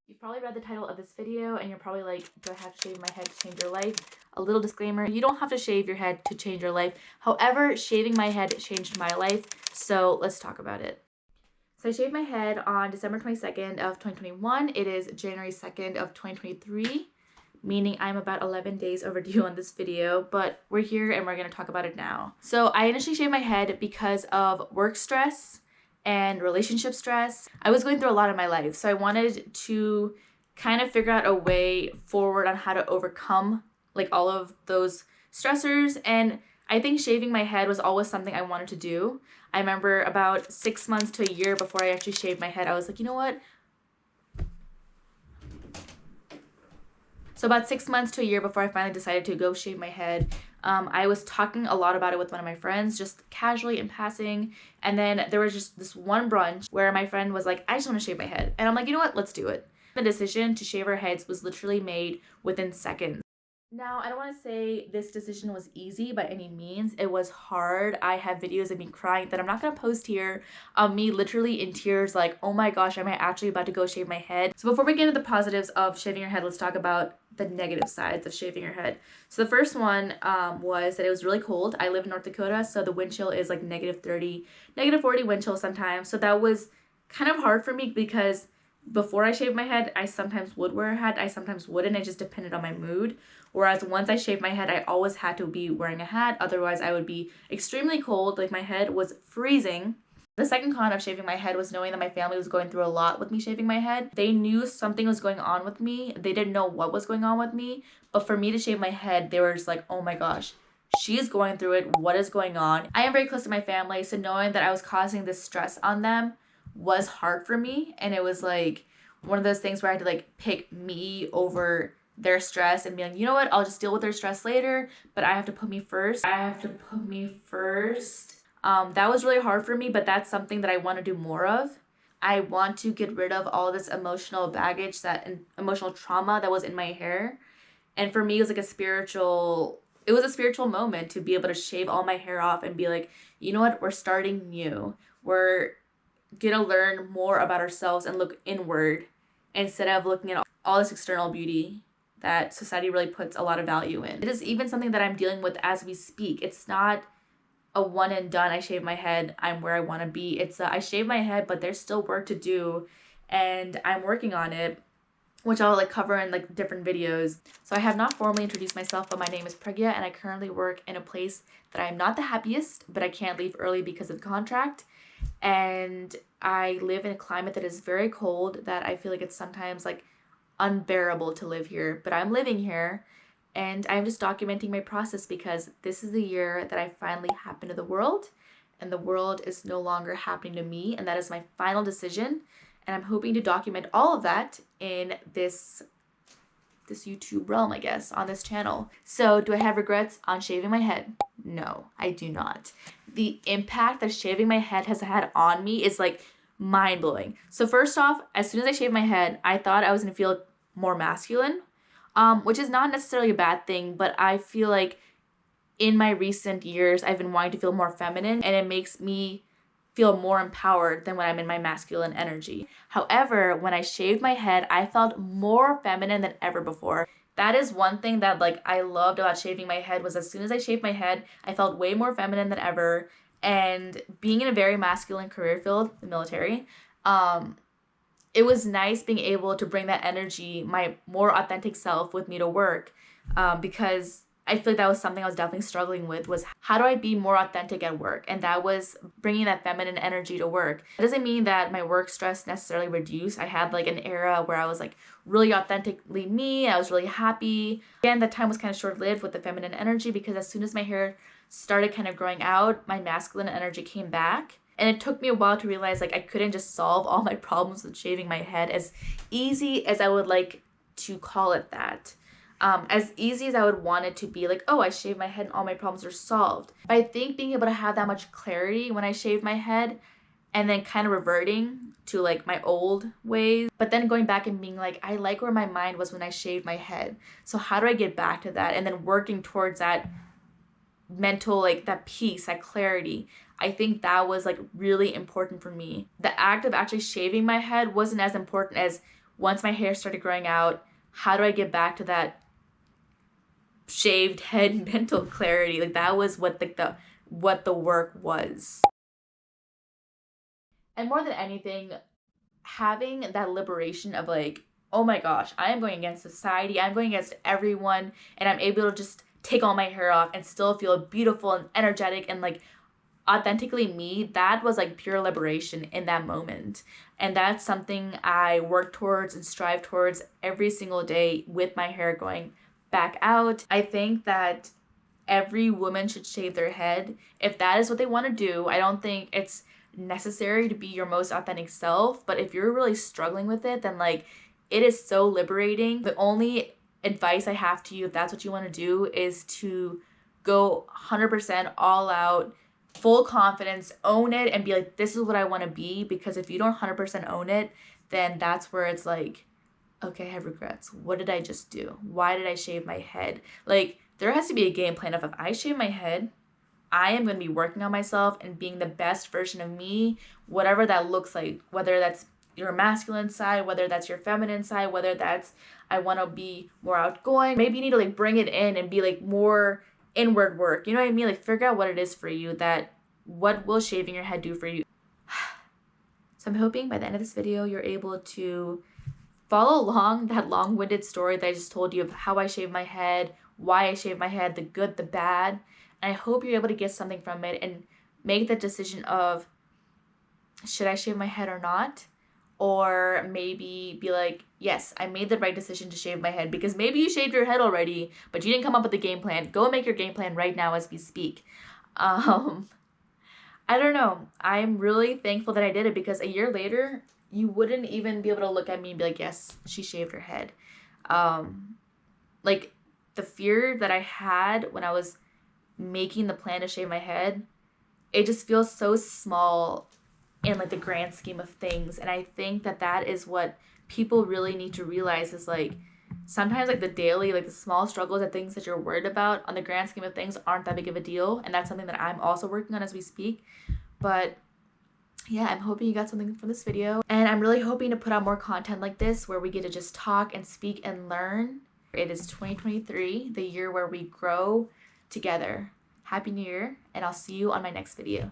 You've probably read the title of this video and you're probably like, do I have to shave my head to change your life? A little disclaimer, you don't have to shave your head to change your life. However, shaving my head changed my life, so let's talk about it. So I shaved my head on December 22nd of 2021. It is January 2nd of 2023, meaning I'm about 11 days overdue on this video, but we're here and we're gonna talk about it now. So I initially shaved my head because of work stress and relationship stress. I was going through a lot in my life, so I wanted to kind of figure out a way forward on how to overcome like all of those stressors, and I think shaving my head was always something I wanted to do. I remember about 6 months to a year before I actually shaved my head, I was like, you know what? So about 6 months to a year before I finally decided to go shave my head, I was talking a lot about it with one of my friends, just casually in passing. And then there was just this one brunch where my friend was like, I just want to shave my head. And I'm like, you know what? Let's do it. The decision to shave our heads was literally made within seconds. Now, I don't want to say this decision was easy by any means. It was hard. I have videos of me crying that I'm not going to post here, of me literally in tears like, oh my gosh, am I actually about to go shave my head? So before we get into the positives of shaving your head, let's talk about the negative sides of shaving your head. So the first one was that it was really cold. I live in North Dakota, so the wind chill is like -30, -40 wind chill sometimes. So that was kind of hard for me because before I shaved my head, I sometimes would wear a hat, I sometimes wouldn't. It just depended on my mood. Whereas once I shaved my head, I always had to be wearing a hat. Otherwise, I would be extremely cold. Like my head was freezing. The second con of shaving my head was knowing that my family was going through a lot with me shaving my head. They knew something was going on with me. They didn't know what was going on with me. But for me to shave my head, they were just like, oh my gosh, she is going through it. What is going on? I am very close to my family, so knowing that I was causing this stress on them was hard for me. And it was like one of those things where I had to like pick me over their stress and be like, you know what, I'll just deal with their stress later, but I have to put me first. That was really hard for me, but that's something that I want to do more of. I want to get rid of all this emotional baggage, and emotional trauma that was in my hair. And for me, it was like it was a spiritual moment to be able to shave all my hair off and be like, you know what, we're starting new. We're gonna learn more about ourselves and look inward instead of looking at all this external beauty that society really puts a lot of value in. It is even something that I'm dealing with as we speak. It's not a one and done, I shave my head, I'm where I want to be. It's I shave my head, but there's still work to do, and I'm working on it, which I'll like cover in like different videos. So I have not formally introduced myself, but my name is Pragya, and I currently work in a place that I'm not the happiest, but I can't leave early because of the contract. And I live in a climate that is very cold, that I feel like it's sometimes like unbearable to live here, but I'm living here, and I'm just documenting my process because this is the year that I finally happened to the world, and the world is no longer happening to me, and that is my final decision. And I'm hoping to document all of that in this YouTube realm, I guess, on this channel. So do I have regrets on shaving my head? No, I do not. The impact that shaving my head has had on me is like mind-blowing. So first off, as soon as I shaved my head, I thought I was gonna feel more masculine, which is not necessarily a bad thing, but I feel like in my recent years, I've been wanting to feel more feminine, and it makes me feel more empowered than when I'm in my masculine energy. However, when I shaved my head, I felt more feminine than ever before. That is one thing that like I loved about shaving my head, was as soon as I shaved my head, I felt way more feminine than ever. And being in a very masculine career field, the military, it was nice being able to bring that energy, my more authentic self, with me to work, because I feel like that was something I was definitely struggling with, was how do I be more authentic at work? And that was bringing that feminine energy to work. It doesn't mean that my work stress necessarily reduced. I had like an era where I was like really authentically me. I was really happy. Again, that time was kind of short-lived with the feminine energy, because as soon as my hair started kind of growing out, my masculine energy came back. And it took me a while to realize like I couldn't just solve all my problems with shaving my head as easy as I would like to call it that. As easy as I would want it to be, like, oh, I shaved my head and all my problems are solved. But I think being able to have that much clarity when I shaved my head, and then kind of reverting to like my old ways, but then going back and being like, I like where my mind was when I shaved my head. So how do I get back to that? And then working towards that mental, like that peace, that clarity. I think that was like really important for me. The act of actually shaving my head wasn't as important as once my hair started growing out, how do I get back to that shaved head mental clarity? Like that was what the work was. And more than anything, having that liberation of like, oh my gosh, I am going against society, I'm going against everyone, and I'm able to just take all my hair off and still feel beautiful and energetic and like authentically me. That was like pure liberation in that moment. And that's something I work towards and strive towards every single day with my hair going back out. I think that every woman should shave their head if that is what they want to do. I don't think it's necessary to be your most authentic self, but if you're really struggling with it, then like it is so liberating. The only advice I have to you, if that's what you want to do, is to go 100% all out, full confidence, own it, and be like, this is what I want to be. Because if you don't 100% own it, then that's where it's like, okay, I have regrets. What did I just do? Why did I shave my head? Like, there has to be a game plan of, if I shave my head, I am going to be working on myself and being the best version of me, whatever that looks like, whether that's your masculine side, whether that's your feminine side, whether that's I want to be more outgoing. Maybe you need to like bring it in and be like more inward work. You know what I mean? Like figure out what it is for you, that what will shaving your head do for you. So I'm hoping by the end of this video, you're able to follow along that long-winded story that I just told you of how I shave my head, why I shave my head, the good, the bad. And I hope you're able to get something from it and make the decision of, should I shave my head or not? Or maybe be like, yes, I made the right decision to shave my head, because maybe you shaved your head already, but you didn't come up with a game plan. Go make your game plan right now as we speak. I don't know. I'm really thankful that I did it, because a year later, you wouldn't even be able to look at me and be like, yes, she shaved her head. Like the fear that I had when I was making the plan to shave my head, it just feels so small in like the grand scheme of things. And I think that that is what people really need to realize, is like sometimes like the daily, like the small struggles and things that you're worried about on the grand scheme of things aren't that big of a deal. And that's something that I'm also working on as we speak. But yeah, I'm hoping you got something from this video, and I'm really hoping to put out more content like this where we get to just talk and speak and learn. It is 2023, the year where we grow together. Happy New Year, and I'll see you on my next video.